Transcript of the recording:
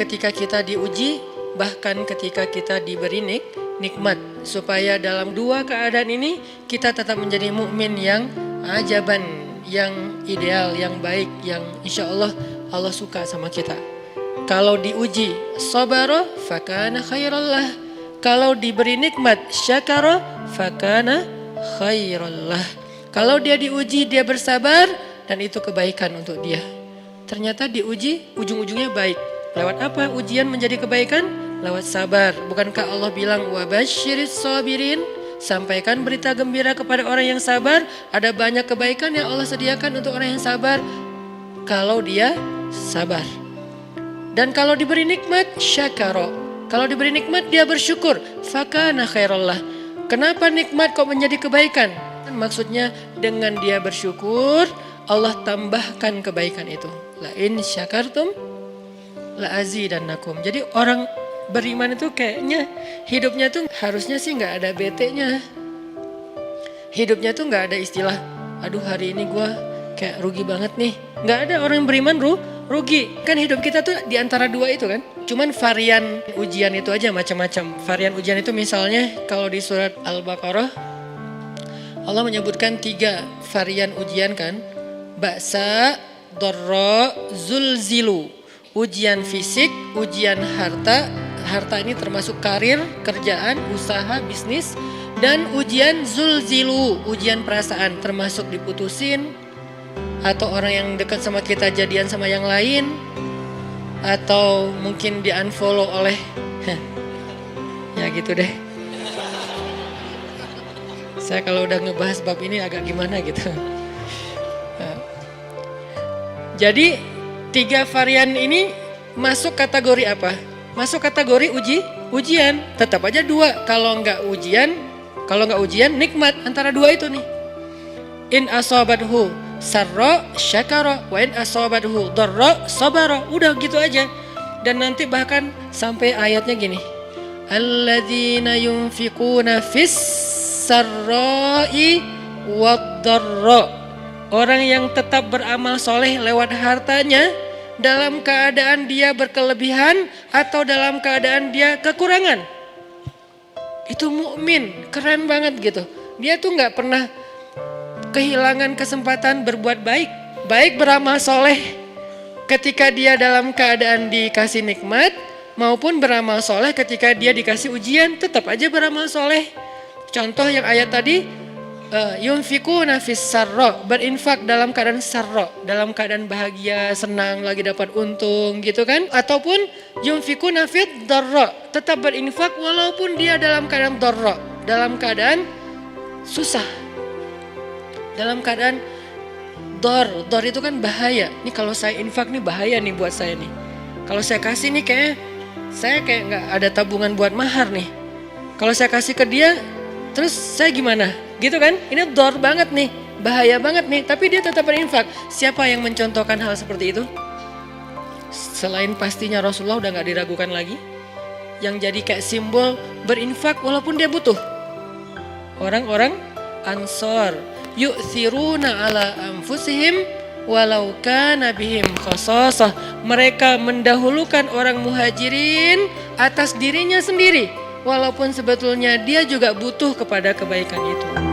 ketika kita diuji, bahkan ketika kita diberi nikmat, supaya dalam dua keadaan ini kita tetap menjadi mukmin yang ajaban, yang ideal, yang baik, yang insya Allah Allah suka sama kita. Kalau diuji sabara fakana khairallah, kalau diberi nikmat syakara fakana khairallah. Kalau dia diuji dia bersabar dan itu kebaikan untuk dia. Ternyata diuji ujung-ujungnya baik. Lewat apa ujian menjadi kebaikan? Lewat sabar. Bukankah Allah bilang wabasyiris sabirin? Sampaikan berita gembira kepada orang yang sabar. Ada banyak kebaikan yang Allah sediakan untuk orang yang sabar kalau dia sabar. Dan kalau diberi nikmat syakara. Kalau diberi nikmat dia bersyukur. Fakana khairallah. Kenapa nikmat kok menjadi kebaikan? Maksudnya dengan dia bersyukur Allah tambahkan kebaikan itu. La in syakartum la azidannakum. Jadi orang beriman itu kayaknya hidupnya tuh harusnya sih nggak ada bete-nya. Hidupnya tuh nggak ada istilah, aduh hari ini gue kayak rugi banget nih. Nggak ada orang yang beriman rugi. Kan hidup kita tuh di antara dua itu kan. Cuman varian ujian itu aja macam-macam. Varian ujian itu misalnya kalau di surat Al-Baqarah Allah menyebutkan 3 varian ujian kan. Ba'sa, dharra, zulzilu. Ujian fisik, ujian harta. Harta ini termasuk karir, kerjaan, usaha, bisnis. Dan ujian zulzilu, ujian perasaan termasuk diputusin. Atau orang yang dekat sama kita jadian sama yang lain. Atau mungkin di unfollow oleh ya gitu deh. Saya kalau udah ngebahas bab ini agak gimana gitu. Jadi 3 varian ini masuk kategori apa? Masuk kategori ujian. Tetap aja 2. Kalau nggak ujian nikmat. Antara 2 itu nih. In asabathu sarra syakara wa in asabathu dharra sabara. Udah gitu aja. Dan nanti bahkan sampai ayatnya gini. Alladzina yunfiquna fis sarra'i wad dharra. Orang yang tetap beramal soleh lewat hartanya dalam keadaan dia berkelebihan atau dalam keadaan dia kekurangan. Itu mukmin, keren banget gitu. Dia tuh nggak pernah kehilangan kesempatan berbuat baik. Baik beramal soleh ketika dia dalam keadaan dikasih nikmat maupun beramal soleh ketika dia dikasih ujian tetap aja beramal soleh. Contoh yang ayat tadi. Yunfikuna fis sarra, berinfak dalam keadaan sarra, dalam keadaan bahagia, senang, lagi dapat untung gitu kan. Ataupun yunfikuna fit dharra, tetap berinfak walaupun dia dalam keadaan dharra, dalam keadaan susah. Dalam keadaan dor itu kan bahaya. Nih kalau saya infak nih bahaya nih buat saya nih. Kalau saya kasih nih saya kayak nggak ada tabungan buat mahar nih. Kalau saya kasih ke dia, terus saya gimana? Gitu kan? Ini dor banget nih, bahaya banget nih. Tapi dia tetap berinfak. Siapa yang mencontohkan hal seperti itu? Selain pastinya Rasulullah udah gak diragukan lagi. Yang jadi kayak simbol berinfak walaupun dia butuh. Orang-orang Ansor. Yu'thiruna ala anfusihim walau kana bihim khasasah. Mereka mendahulukan orang muhajirin atas dirinya sendiri. Walaupun sebetulnya dia juga butuh kepada kebaikan itu.